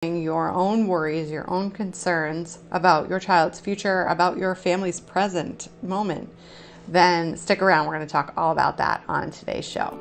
your own worries, your own concerns about your child's future, about your family's present moment, then stick around. We're going to talk all about that on today's show.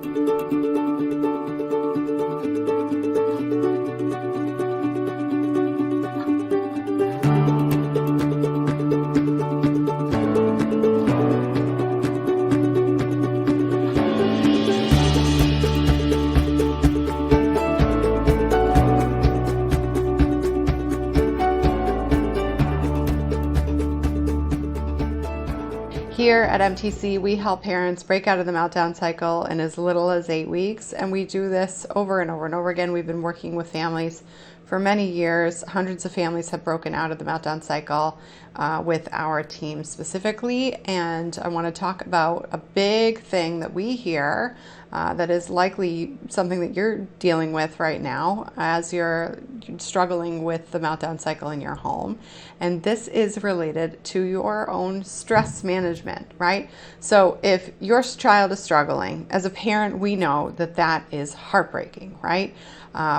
Here at MTC, we help parents break out of the meltdown cycle in as little as 8 weeks, and we do this over and over and over again. We've been working with families for many years. Hundreds of families have broken out of the meltdown cycle with our team specifically, and I want to talk about a big thing that we hear that is likely something that you're dealing with right now as you're struggling with the meltdown cycle in your home. And this is related to your own stress management, right? So if your child is struggling, as a parent, we know that that is heartbreaking, right?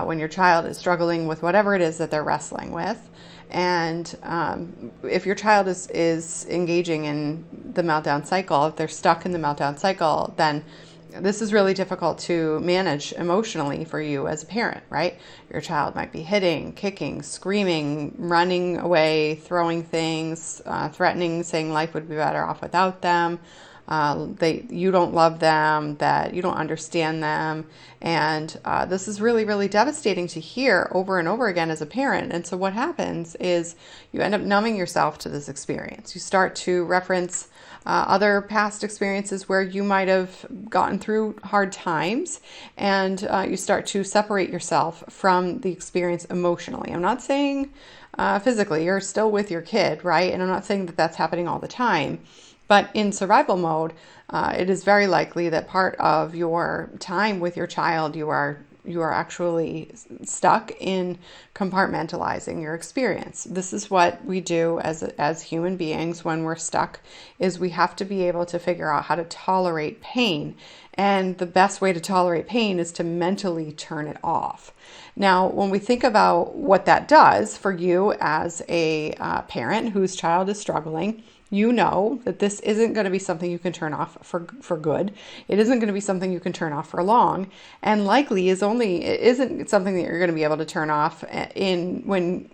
When your child is struggling with whatever it is that they're wrestling with. And if your child is engaging in the meltdown cycle, if they're stuck in the meltdown cycle, then this is really difficult to manage emotionally for you as a parent, right? Your child might be hitting, kicking, screaming, running away, throwing things, threatening, saying life would be better off without them. You don't love them, that you don't understand them. And this is really, really devastating to hear over and over again as a parent. And so what happens is you end up numbing yourself to this experience. You start to reference other past experiences where you might have gotten through hard times, and you start to separate yourself from the experience emotionally. I'm not saying physically, you're still with your kid, right? And I'm not saying that that's happening all the time. But in survival mode, it is very likely that part of your time with your child, you are actually stuck in compartmentalizing your experience. This is what we do as human beings when we're stuck, is we have to be able to figure out how to tolerate pain. And the best way to tolerate pain is to mentally turn it off. Now, when we think about what that does for you as a parent whose child is struggling, you know that this isn't going to be something you can turn off for good. It isn't going to be something you can turn off for long, and likely it isn't something that you're going to be able to turn off in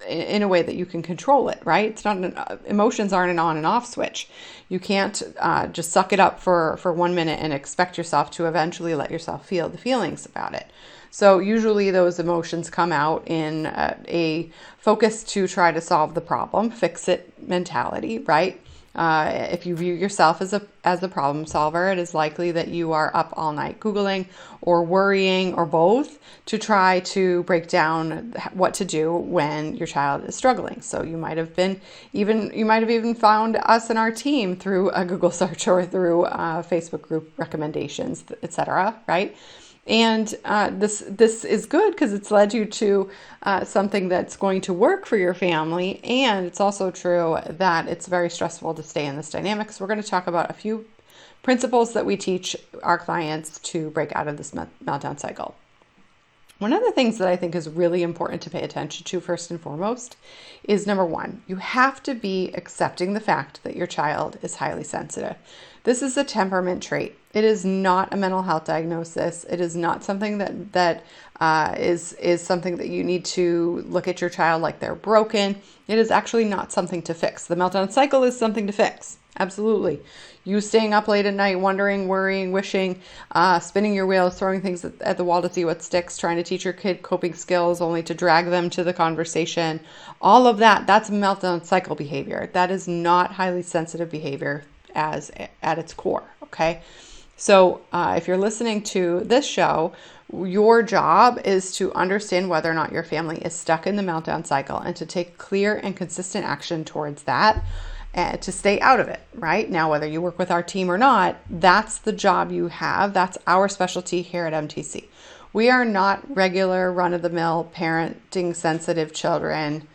a way that you can control it, right? It's not emotions aren't an on and off switch. You can't just suck it up for 1 minute and expect yourself to eventually let yourself feel the feelings about it. So usually those emotions come out in a focus to try to solve the problem, fix it mentality, right? If you view yourself as a problem solver, it is likely that you are up all night Googling or worrying or both to try to break down what to do when your child is struggling. So you might have even found us and our team through a Google search or through Facebook group recommendations, etc., right? And this is good because it's led you to something that's going to work for your family. And it's also true that it's very stressful to stay in this dynamic. So we're going to talk about a few principles that we teach our clients to break out of this meltdown cycle. One of the things that I think is really important to pay attention to first and foremost is, number one, you have to be accepting the fact that your child is highly sensitive. This is a temperament trait. It is not a mental health diagnosis. It is not something that is something that you need to look at your child like they're broken. It is actually not something to fix. The meltdown cycle is something to fix. Absolutely. You staying up late at night, wondering, worrying, wishing, spinning your wheels, throwing things at the wall to see what sticks, trying to teach your kid coping skills only to drag them to the conversation. All of that's meltdown cycle behavior. That is not highly sensitive behavior at its core. Okay. So if you're listening to this show, your job is to understand whether or not your family is stuck in the meltdown cycle and to take clear and consistent action towards that and to stay out of it, right? Now, whether you work with our team or not, that's the job you have. That's our specialty here at MTC. We are not regular run-of-the-mill parenting sensitive children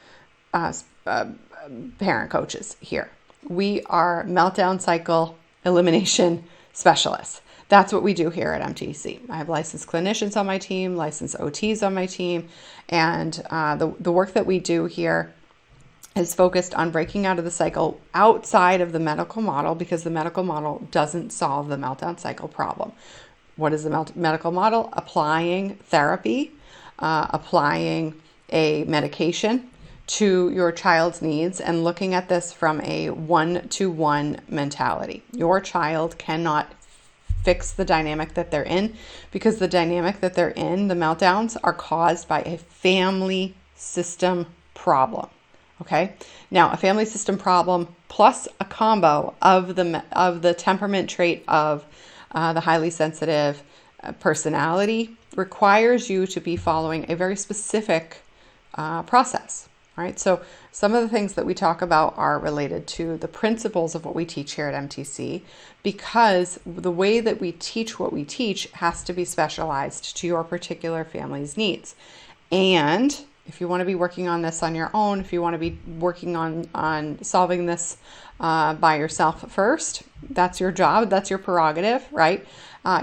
parent coaches here. We are meltdown cycle elimination specialists. that's what we do here at MTC. I have licensed clinicians on my team, licensed OTs on my team, and the work that we do here is focused on breaking out of the cycle outside of the medical model, because the medical model doesn't solve the meltdown cycle problem. What is the medical model? Applying therapy, applying a medication to your child's needs, and looking at this from a one-to-one mentality. Your child cannot fix the dynamic that they're in, because the dynamic that they're in, the meltdowns, are caused by a family system problem. Okay. Now, a family system problem plus a combo of the temperament trait of the highly sensitive personality requires you to be following a very specific process. All right. So some of the things that we talk about are related to the principles of what we teach here at MTC, because the way that we teach what we teach has to be specialized to your particular family's needs. And if you want to be working on this on your own, if you want to be working on solving this by yourself first, that's your job, that's your prerogative, right?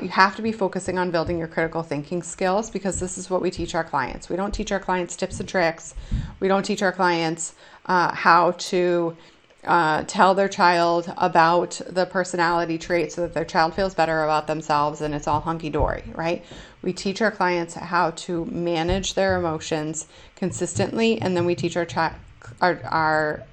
You have to be focusing on building your critical thinking skills, because this is what we teach our clients. We don't teach our clients tips and tricks. We don't teach our clients how to tell their child about the personality traits so that their child feels better about themselves and it's all hunky-dory, right? We teach our clients how to manage their emotions consistently, and then we teach our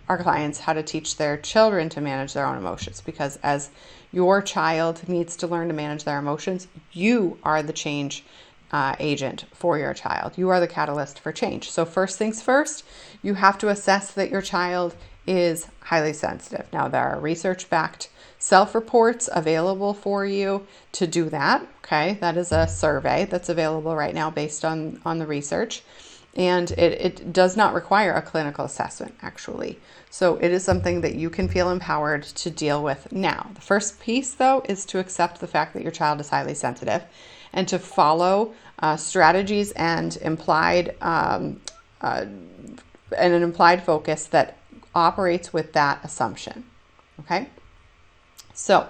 clients how to teach their children to manage their own emotions, because as your child needs to learn to manage their emotions, you are the change agent for your child. You are the catalyst for change. So first things first, you have to assess that your child is highly sensitive. Now, there are research-backed self-reports available for you to do that. Okay, that is a survey that's available right now based on the research, and it does not require a clinical assessment, actually. So it is something that you can feel empowered to deal with now. The first piece, though, is to accept the fact that your child is highly sensitive, and to follow strategies and an implied focus that operates with that assumption. Okay, so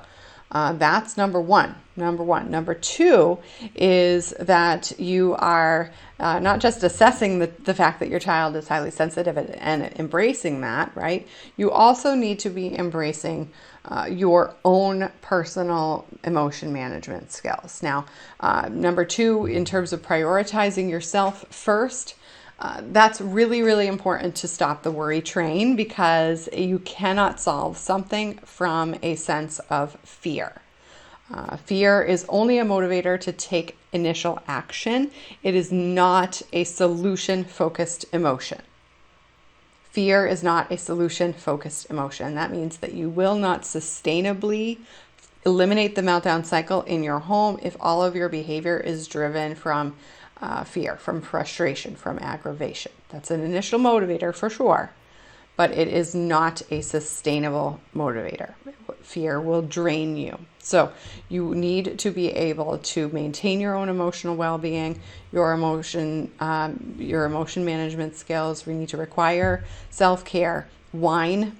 that's number one. Number two is that you are not just assessing the fact that your child is highly sensitive and embracing that, right? You also need to be embracing your own personal emotion management skills. Now, number two, in terms of prioritizing yourself first, that's really, really important to stop the worry train, because you cannot solve something from a sense of fear. Fear is only a motivator to take initial action. It is not a solution-focused emotion. Fear is not a solution-focused emotion. That means that you will not sustainably eliminate the meltdown cycle in your home if all of your behavior is driven from fear, from frustration, from aggravation. That's an initial motivator for sure, but it is not a sustainable motivator. Fear will drain you. So you need to be able to maintain your own emotional well-being, your emotion management skills. We need to require self-care. Wine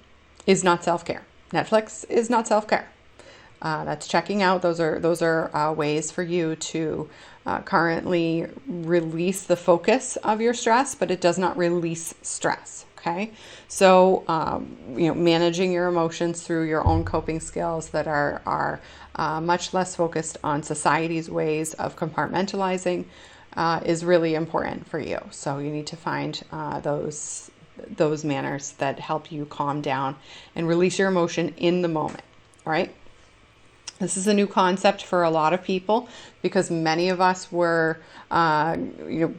is not self-care. Netflix is not self-care. That's checking out. Those are ways for you to currently release the focus of your stress, but it does not release stress. Okay, so managing your emotions through your own coping skills that are much less focused on society's ways of compartmentalizing is really important for you. So you need to find those manners that help you calm down and release your emotion in the moment. All right. This is a new concept for a lot of people, because many of us were,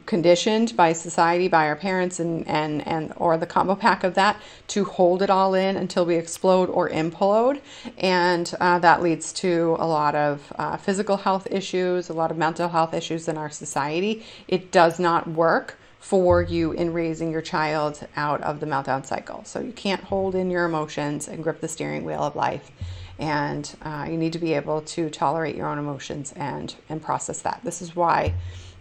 conditioned by society, by our parents, and or the combo pack of that, to hold it all in until we explode or implode, and that leads to a lot of physical health issues, a lot of mental health issues in our society. It does not work for you in raising your child out of the meltdown cycle. So you can't hold in your emotions and grip the steering wheel of life. And you need to be able to tolerate your own emotions and process that. This is why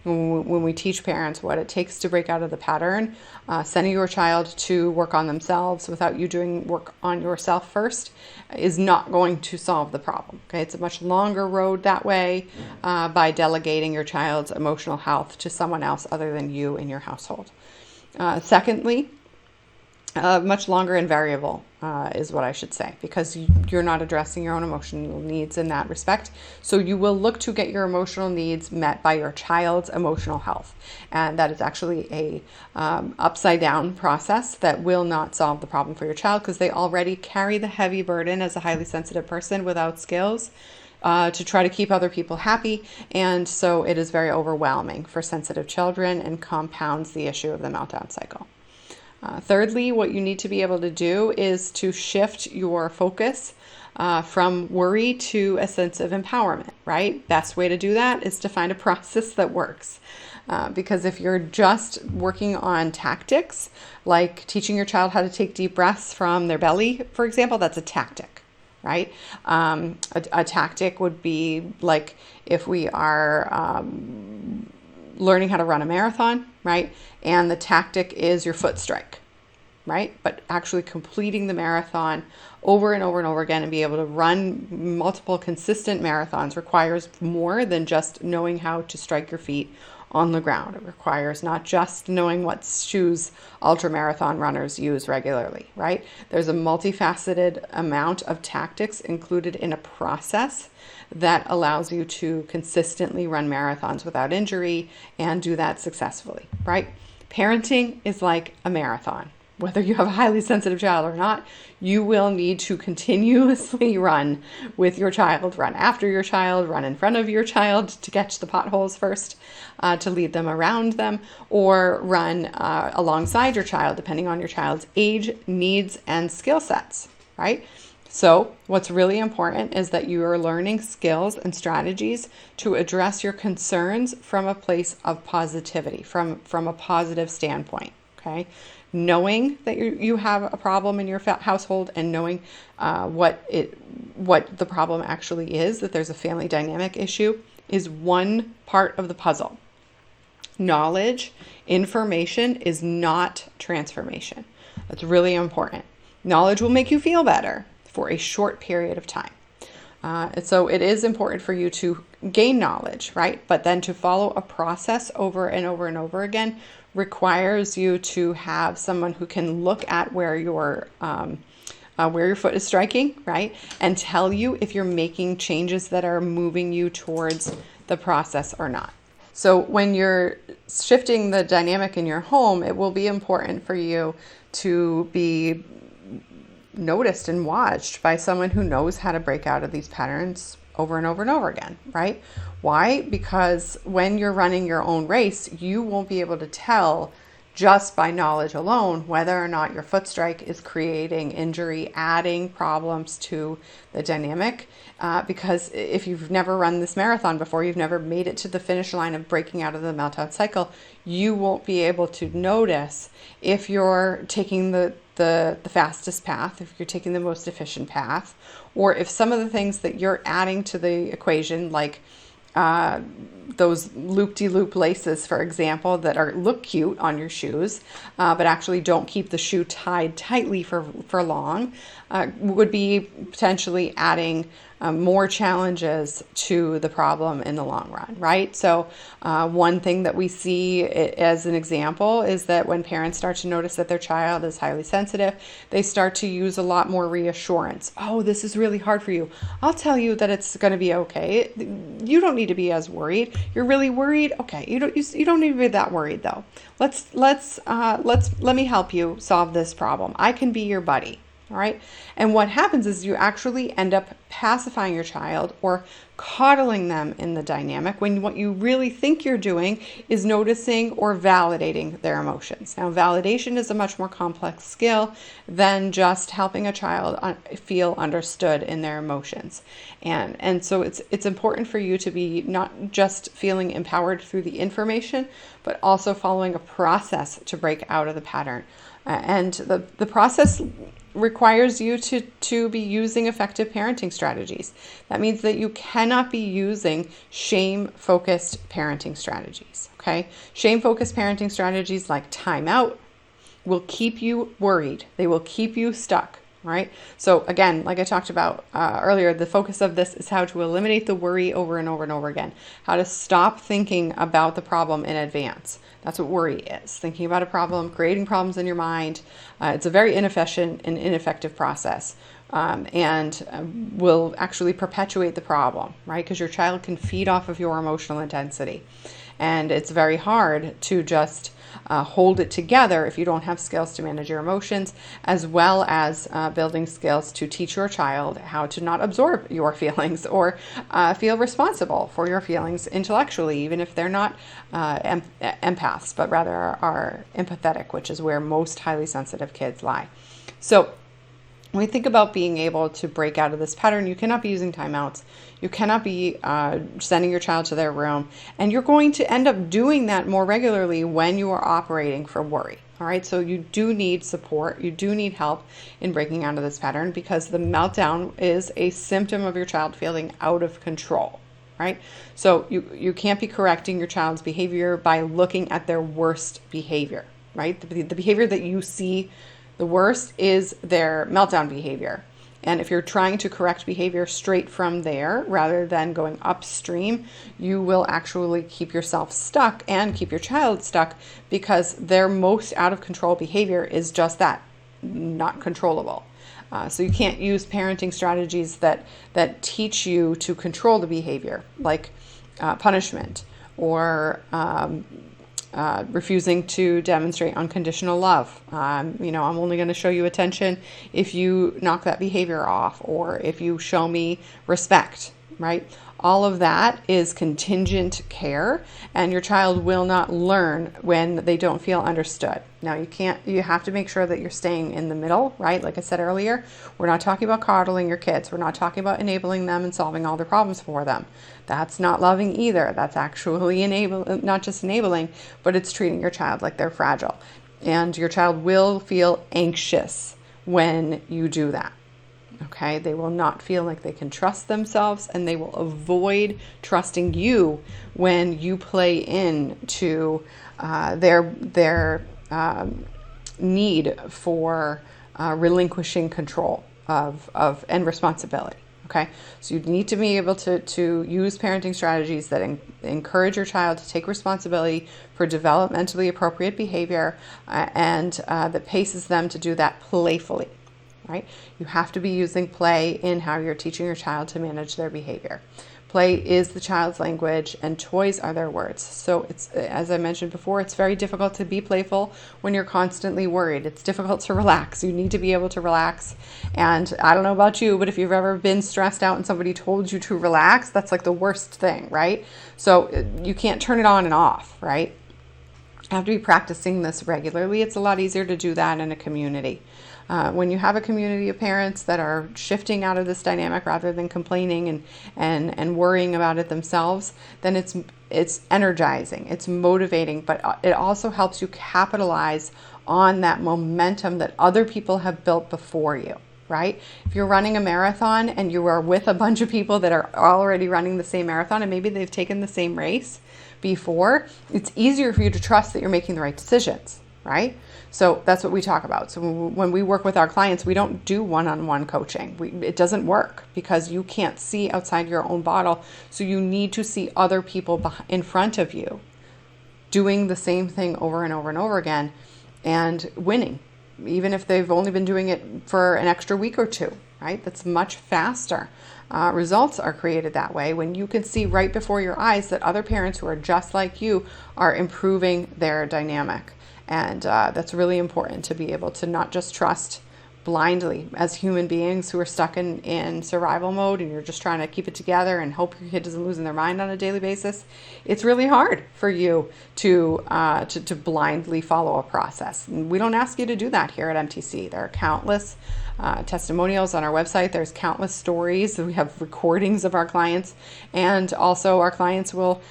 when we teach parents what it takes to break out of the pattern, sending your child to work on themselves without you doing work on yourself first is not going to solve the problem. Okay, it's a much longer road that way by delegating your child's emotional health to someone else other than you in your household. Secondly, much longer and variable is what I should say, because you're not addressing your own emotional needs in that respect. So you will look to get your emotional needs met by your child's emotional health. And that is actually a upside down process that will not solve the problem for your child, because they already carry the heavy burden as a highly sensitive person without skills to try to keep other people happy. And so it is very overwhelming for sensitive children and compounds the issue of the meltdown cycle. Thirdly, what you need to be able to do is to shift your focus from worry to a sense of empowerment, right? Best way to do that is to find a process that works. Because if you're just working on tactics, like teaching your child how to take deep breaths from their belly, for example, that's a tactic, right? A tactic would be like if we are learning how to run a marathon, right? And the tactic is your foot strike, right? But actually completing the marathon over and over and over again and be able to run multiple consistent marathons requires more than just knowing how to strike your feet on the ground. It requires not just knowing what shoes ultramarathon runners use regularly, right? There's a multifaceted amount of tactics included in a process that allows you to consistently run marathons without injury and do that successfully, right? Parenting is like a marathon. Whether you have a highly sensitive child or not, you will need to continuously run with your child, run after your child, run in front of your child to catch the potholes first, to lead them around them, or run alongside your child, depending on your child's age, needs, and skill sets, right? So what's really important is that you are learning skills and strategies to address your concerns from a place of positivity, from a positive standpoint, okay? Knowing that you have a problem in your household and knowing what the problem actually is, that there's a family dynamic issue, is one part of the puzzle. Knowledge, information is not transformation. That's really important. Knowledge will make you feel better for a short period of time. And so it is important for you to gain knowledge, right? But then to follow a process over and over and over again requires you to have someone who can look at where your foot is striking, right? And tell you if you're making changes that are moving you towards the process or not. So when you're shifting the dynamic in your home, it will be important for you to be noticed and watched by someone who knows how to break out of these patterns over and over and over again, right? Why? Because when you're running your own race, you won't be able to tell just by knowledge alone whether or not your foot strike is creating injury, adding problems to the dynamic. Because if you've never run this marathon before, you've never made it to the finish line of breaking out of the meltdown cycle, you won't be able to notice if you're taking the fastest path, if you're taking the most efficient path, or if some of the things that you're adding to the equation, like those loop-de-loop laces, for example, that look cute on your shoes, but actually don't keep the shoe tied tightly for long, would be potentially adding more challenges to the problem in the long run, right? So one thing that we see as an example is that when parents start to notice that their child is highly sensitive, they start to use a lot more reassurance. Oh, this is really hard for you. I'll tell you that it's going to be okay. You don't need to be as worried. You're really worried? Okay, you don't need to be that worried though. Let me help you solve this problem. I can be your buddy. All right. And what happens is you actually end up pacifying your child or coddling them in the dynamic when what you really think you're doing is noticing or validating their emotions. Now, validation is a much more complex skill than just helping a child feel understood in their emotions. And so it's important for you to be not just feeling empowered through the information, but also following a process to break out of the pattern. And the process requires you to be using effective parenting strategies. That means that you cannot be using shame-focused parenting strategies, okay? Shame-focused parenting strategies like timeout will keep you worried. They will keep you stuck, right? So again, like I talked about earlier, the focus of this is how to eliminate the worry over and over and over again, how to stop thinking about the problem in advance. That's what worry is, thinking about a problem, creating problems in your mind. It's a very inefficient and ineffective process, and will actually perpetuate the problem, right? Because your child can feed off of your emotional intensity. And it's very hard to just hold it together if you don't have skills to manage your emotions, as well as building skills to teach your child how to not absorb your feelings or feel responsible for your feelings intellectually, even if they're not empaths, but rather are empathetic, which is where most highly sensitive kids lie. So when we think about being able to break out of this pattern, you cannot be using timeouts. You cannot be sending your child to their room. And you're going to end up doing that more regularly when you are operating from worry. All right, so you do need support. You do need help in breaking out of this pattern, because the meltdown is a symptom of your child feeling out of control. Right? So you can't be correcting your child's behavior by looking at their worst behavior. Right? The behavior that you see the worst is their meltdown behavior. And if you're trying to correct behavior straight from there, rather than going upstream, you will actually keep yourself stuck and keep your child stuck, because their most out of control behavior is just that, not controllable. So you can't use parenting strategies that teach you to control the behavior, like punishment or refusing to demonstrate unconditional love. I'm only going to show you attention if you knock that behavior off, or if you show me respect, right? All of that is contingent care, and your child will not learn when they don't feel understood. Now, you have to make sure that you're staying in the middle, right? Like I said earlier, we're not talking about coddling your kids. We're not talking about enabling them and solving all their problems for them. That's not loving either. That's actually not just enabling, but it's treating your child like they're fragile. And your child will feel anxious when you do that. Okay, they will not feel like they can trust themselves, and they will avoid trusting you when you play into their need for relinquishing control of and responsibility. Okay, so you need to be able to use parenting strategies that encourage your child to take responsibility for developmentally appropriate behavior, and that paces them to do that playfully. Right? You have to be using play in how you're teaching your child to manage their behavior. Play is the child's language, and toys are their words. So it's, as I mentioned before, it's very difficult to be playful when you're constantly worried. It's difficult to relax. You need to be able to relax. And I don't know about you, but if you've ever been stressed out and somebody told you to relax, that's like the worst thing, right? So you can't turn it on and off, right? You have to be practicing this regularly. It's a lot easier to do that in a community. When you have a community of parents that are shifting out of this dynamic rather than complaining and worrying about it themselves, then it's energizing, it's motivating, but it also helps you capitalize on that momentum that other people have built before you, right? If you're running a marathon and you are with a bunch of people that are already running the same marathon, and maybe they've taken the same race before, it's easier for you to trust that you're making the right decisions, right? So that's what we talk about. So when we work with our clients, we don't do one-on-one coaching. It doesn't work because you can't see outside your own bottle. So you need to see other people in front of you doing the same thing over and over and over again and winning, even if they've only been doing it for an extra week or two, right? That's much faster. Results are created that way when you can see right before your eyes that other parents who are just like you are improving their dynamic. And that's really important, to be able to not just trust blindly as human beings who are stuck in survival mode, and you're just trying to keep it together and hope your kid doesn't lose their mind on a daily basis. It's really hard for you to blindly follow a process. And we don't ask you to do that here at MTC. There are countless testimonials on our website. There's countless stories. We have recordings of our clients, and also our clients will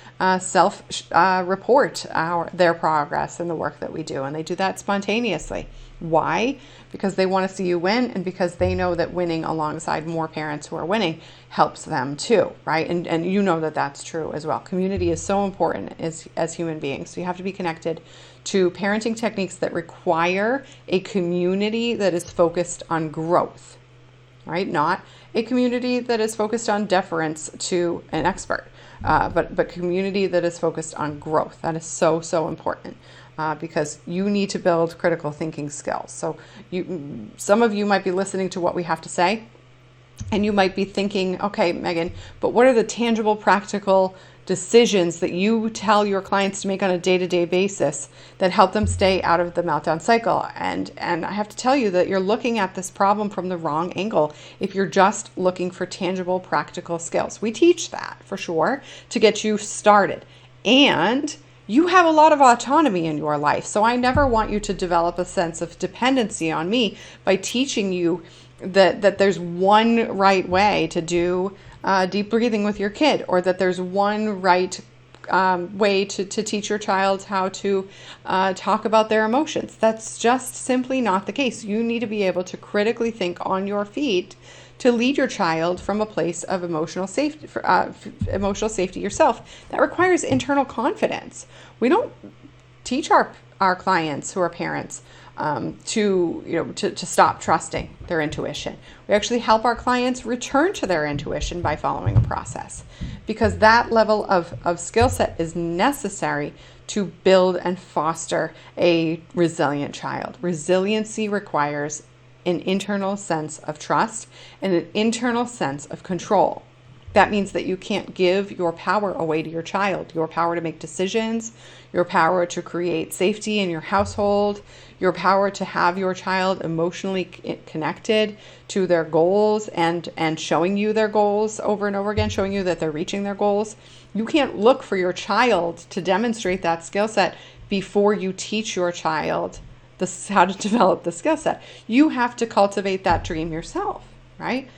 self-report their progress and the work that we do, and they do that spontaneously. Why? Because they want to see you win, and because they know that winning alongside more parents who are winning helps them too, right? And you know that that's true as well. Community is so important as human beings. So you have to be connected to parenting techniques that require a community that is focused on growth, right? Not a community that is focused on deference to an expert, but community that is focused on growth. That is so, so important. Because you need to build critical thinking skills. So some of you might be listening to what we have to say, and you might be thinking, okay, Megan, but what are the tangible, practical decisions that you tell your clients to make on a day-to-day basis that help them stay out of the meltdown cycle? And I have to tell you that you're looking at this problem from the wrong angle if you're just looking for tangible, practical skills. We teach that for sure to get you started. And you have a lot of autonomy in your life. So I never want you to develop a sense of dependency on me by teaching you that there's one right way to do deep breathing with your kid, or that there's one right way to teach your child how to talk about their emotions. That's just simply not the case. You need to be able to critically think on your feet to lead your child from a place of emotional safety yourself. That requires internal confidence. We don't teach our clients who are parents to stop trusting their intuition. We actually help our clients return to their intuition by following a process, because that level of skill set is necessary to build and foster a resilient child. Resiliency requires an internal sense of trust and an internal sense of control. That means that you can't give your power away to your child, your power to make decisions, your power to create safety in your household, your power to have your child emotionally connected to their goals and showing you their goals over and over again, showing you that they're reaching their goals. You can't look for your child to demonstrate that skill set before you teach your child how to develop the skill set. You have to cultivate that dream yourself, right?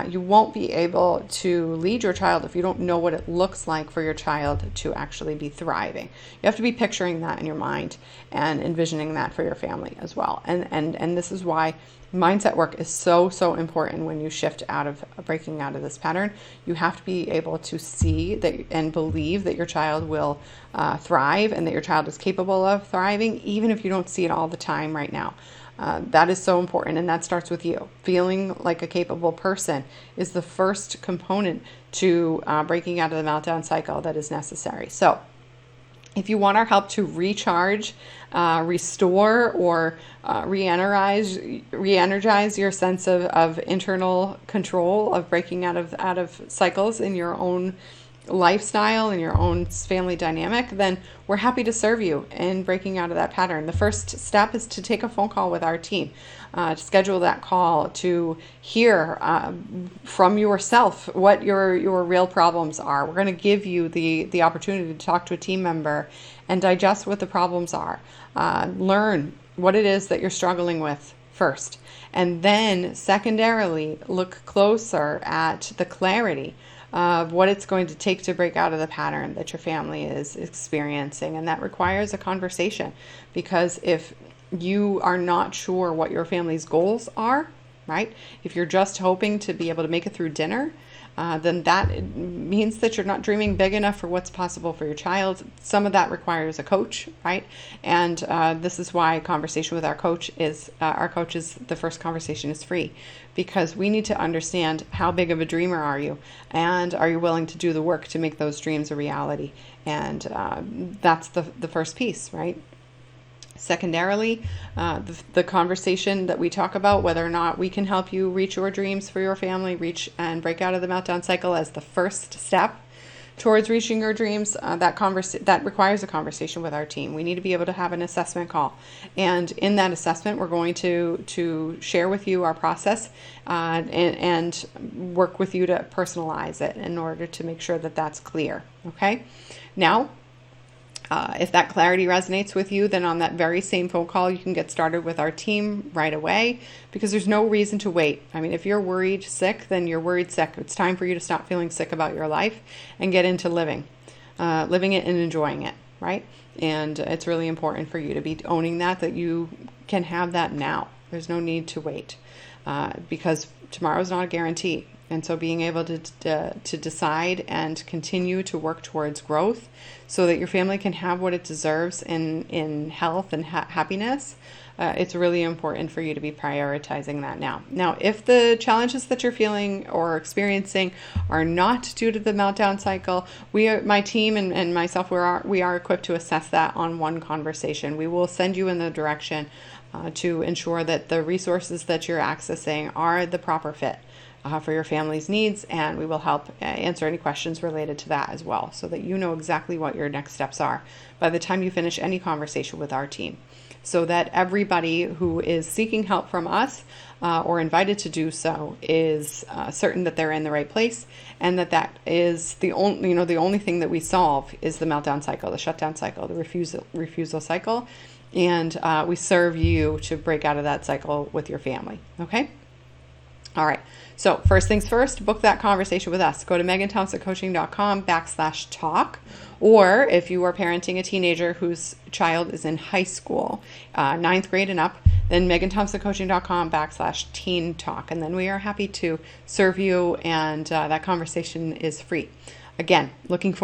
You won't be able to lead your child if you don't know what it looks like for your child to actually be thriving. You have to be picturing that in your mind and envisioning that for your family as well. And this is why mindset work is so, so important when you shift out of breaking out of this pattern. You have to be able to see that and believe that your child will thrive and that your child is capable of thriving, even if you don't see it all the time right now. That is so important, and that starts with you. Feeling like a capable person is the first component to breaking out of the meltdown cycle that is necessary. So if you want our help to recharge, restore, or re-energize your sense of internal control of breaking out of cycles in your own lifestyle and your own family dynamic, then we're happy to serve you in breaking out of that pattern. The first step is to take a phone call with our team, to schedule that call to hear from yourself what your real problems are. We're going to give you the opportunity to talk to a team member and digest what the problems are. Learn what it is that you're struggling with first, and then secondarily look closer at the clarity of what it's going to take to break out of the pattern that your family is experiencing. And that requires a conversation, because if you are not sure what your family's goals are, right? If you're just hoping to be able to make it through dinner, then that means that you're not dreaming big enough for what's possible for your child. Some of that requires a coach, right? And this is why conversation with our coach is the first conversation is free, because we need to understand how big of a dreamer are you, and are you willing to do the work to make those dreams a reality? And that's the first piece, right? Secondarily, the conversation that we talk about, whether or not we can help you reach your dreams for your family, reach and break out of the meltdown cycle as the first step towards reaching your dreams, that requires a conversation with our team. We need to be able to have an assessment call. And in that assessment, we're going to share with you our process and work with you to personalize it in order to make sure that that's clear. Okay? Now, if that clarity resonates with you, then on that very same phone call, you can get started with our team right away, because there's no reason to wait. I mean, if you're worried sick, then you're worried sick. It's time for you to stop feeling sick about your life and get into living it and enjoying it, right? And it's really important for you to be owning that you can have that now. There's no need to wait because tomorrow is not a guarantee. And so being able to decide and continue to work towards growth so that your family can have what it deserves in health and happiness, it's really important for you to be prioritizing that now. Now, if the challenges that you're feeling or experiencing are not due to the meltdown cycle, my team and myself, we are equipped to assess that on one conversation. We will send you in the direction to ensure that the resources that you're accessing are the proper fit for your family's needs, and we will help answer any questions related to that as well, so that you know exactly what your next steps are by the time you finish any conversation with our team, so that everybody who is seeking help from us or invited to do so is certain that they're in the right place, and that is the only thing that we solve is the meltdown cycle, the shutdown cycle, the refusal cycle, and we serve you to break out of that cycle with your family. Okay. All right. So first things first, book that conversation with us. Go to meganthompsoncoaching.com/talk. Or if you are parenting a teenager whose child is in high school, 9th grade and up, then meganthompsoncoaching.com/teen talk. And then we are happy to serve you, and that conversation is free. Again, looking forward